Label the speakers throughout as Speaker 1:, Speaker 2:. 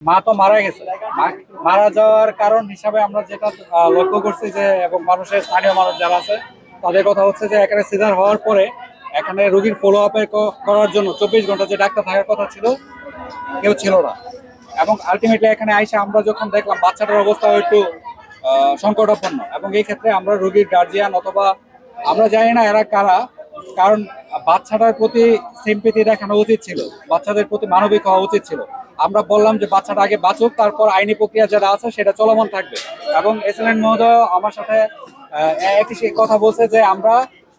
Speaker 1: মা তো মারা গেছে। মারা যাওয়ার কারণ হিসাবে আমরা যেটা লক্ষ্য করছি যে, এবং মানুষের স্থানীয় মানুষ যারা আছে তাদের কথা হচ্ছে যে, এখানে সিজার হওয়ার পরে এখানে রোগীর ফলো আপ করার জন্য 24 ঘন্টা যে ডাক্তার থাকার কথা ছিল কেউ ছিল না। এবং আলটিমেটলি এখানে আইসা আমরা যখন দেখলাম বাচ্চাটার অবস্থা একটু সংকটাপন্ন, এবং এই ক্ষেত্রে আমরা রোগীর গার্জিয়ান অথবা আমরা জানি না এরা কারা, কারণ বাচ্চাটার প্রতি সিম্পেথি দেখানো উচিত ছিল, বাচ্চাদের প্রতি মানবিক হওয়া উচিত ছিল। আমরা বললাম যে বাচ্চাটা আগে বাঁচুক, তারপর আইনি প্রক্রিয়া যেটা আছে সেটা চলমান থাকবে। এবং এসএলএন মহোদয় আমার সাথে একই কথা বলছে যে আমরা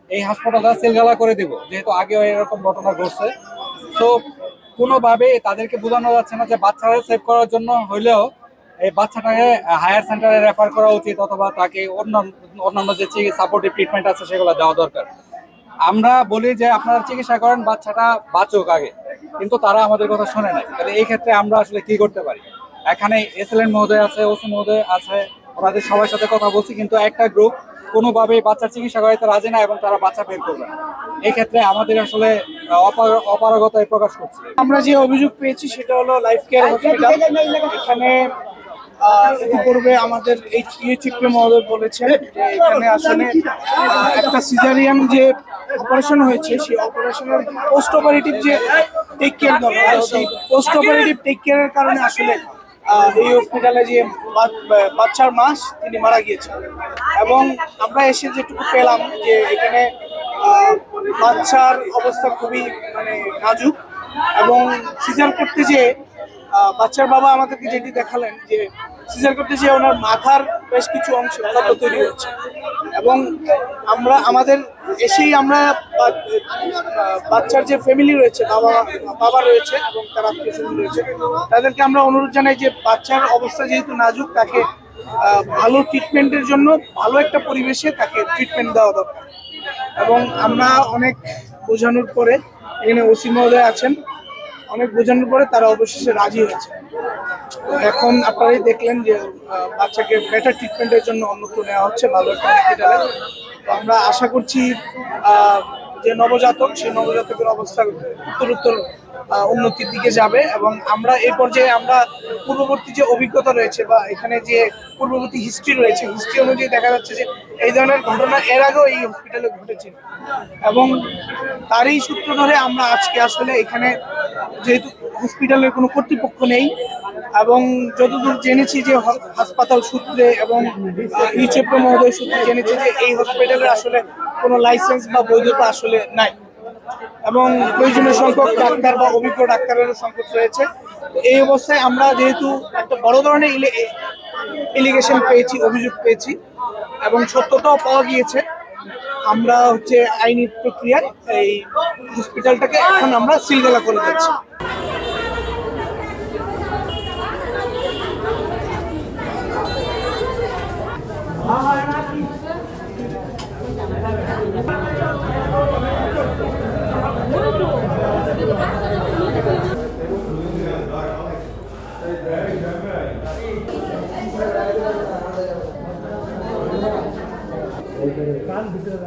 Speaker 1: এই হাসপাতালটা সিলগালা করে দিব, যেহেতু আগেও এরকম ঘটনা ঘটছে। সো কোনোভাবে তাদেরকে বোঝানো যাচ্ছে না যে বাচ্চারা সেভ করার জন্য হইলেও এই বাচ্চাটাকে হায়ার সেন্টারে রেফার করা উচিত, অথবা তাকে অন্যান্য যে সাপোর্টিভ ট্রিটমেন্ট আছে সেগুলো দেওয়া দরকার। আমরা বলি যে আপনারা চিকিৎসা করেন, বাচ্চাটা বাঁচুক আগে, কিন্তু তারা আমাদের কথা শোনে না। তাহলে এই ক্ষেত্রে আমরা আসলে কি করতে পারি? এখানে এসএলএন মহোদয় আছে, ওসি মহোদয় আছে, ওনাদের সবার সাথে কথা বলছি, কিন্তু একটা গ্রুপ কোনোভাবেই বাচ্চার চিকিৎসা করাইতে রাজি না, এবং তারা বাচ্চা বের করবে না। এই ক্ষেত্রে আমাদের আসলে অপারগতায় প্রকাশ করছে।
Speaker 2: আমরা যে অভিযোগ পেয়েছি সেটা হলো লাইফ কেয়ার হসপিটাল। এখানে ইতিপূর্বে আমাদের এই চিকিৎসক মহোদয় বলেছেন যে এখানে আসলে একটা সিজারিয়ান যে অপারেশন হয়েছে সেই অপারেশনের পোস্ট অপারেটিভ যে টেক কেয়ার দরকার, সেই পোস্ট অপারেটিভ টেক কেয়ারের কারণে আসলে এই হসপিটালে যে বাচ্চার মা তিনি মারা গিয়েছেন। এবং আমরা এসে যেটুকু পেলাম যে এখানে বাচ্চার অবস্থা খুবই নাজুক, এবং সিজার করতে যে বাচ্চার বাবা আমাদেরকে যেটি দেখালেন যে সিজার করতে যে ওনার মাথার বেশ কিছু অংশ ক্ষত তৈরি হচ্ছে। এবং আমাদের এসেই আমরা বাচ্চার যে ফ্যামিলি রয়েছে, বাবা রয়েছে এবং তার আত্মীয় স্বজন রয়েছে, তাদেরকে আমরা অনুরোধ জানাই যে বাচ্চার অবস্থা যেহেতু নাজুক, তাকে ভালো ট্রিটমেন্টের জন্য ভালো একটা পরিবেশে তাকে ট্রিটমেন্ট দেওয়া দরকার। এবং আমরা অনেক বোঝানোর পরে, এখানে ওসি মহোদয় আছেন, অনেক বোঝানোর পরে তারা অবশেষে রাজি হয়েছে। এখন আপনারাই দেখলেন যে বাচ্চাকে বেটার ট্রিটমেন্টের জন্য অন্যত্র নেওয়া হচ্ছে ভালো একটা হসপিটালে। তো আমরা আশা করছি যে নবজাতক, সেই নবজাতকের অবস্থা উত্তরোত্তর উন্নতির দিকে যাবে। এবং আমরা এই পর্যায়ে আমরা পূর্ববর্তী যে অভিজ্ঞতা রয়েছে বা এখানে যে পূর্ববর্তী হিস্ট্রি রয়েছে, হিস্ট্রি অনুযায়ী দেখা যাচ্ছে যে এই ধরনের ঘটনা এর আগেও এই হসপিটালে ঘটেছিল। এবং তারই সূত্র ধরে আমরা আজকে আসলে এখানে, যেহেতু হসপিটালের কোনো কর্তৃপক্ষ নেই, এবং যতদূর জেনেছি যে হাসপাতাল সূত্রে এবং ইউচিএফ মহোদয় সূত্রে জেনেছি যে এই হসপিটালের আসলে কোনো লাইসেন্স বা বৈধতা আসলে নাই, এবং প্রয়োজনীয় সংখ্যক ডাক্তার বা অভিজ্ঞ ডাক্তারের সংকট রয়েছে। এই অবস্থায় আমরা যেহেতু একটা বড় ধরনের এলিগেশন পেয়েছি, অভিযোগ পেয়েছি, এবং সত্যতাও পাওয়া গিয়েছে, আমরা আইনি প্রক্রিয়ায় এই হসপিটালটাকে এখন আমরা সিলগালা করে দিচ্ছি।
Speaker 3: কান ভিতরে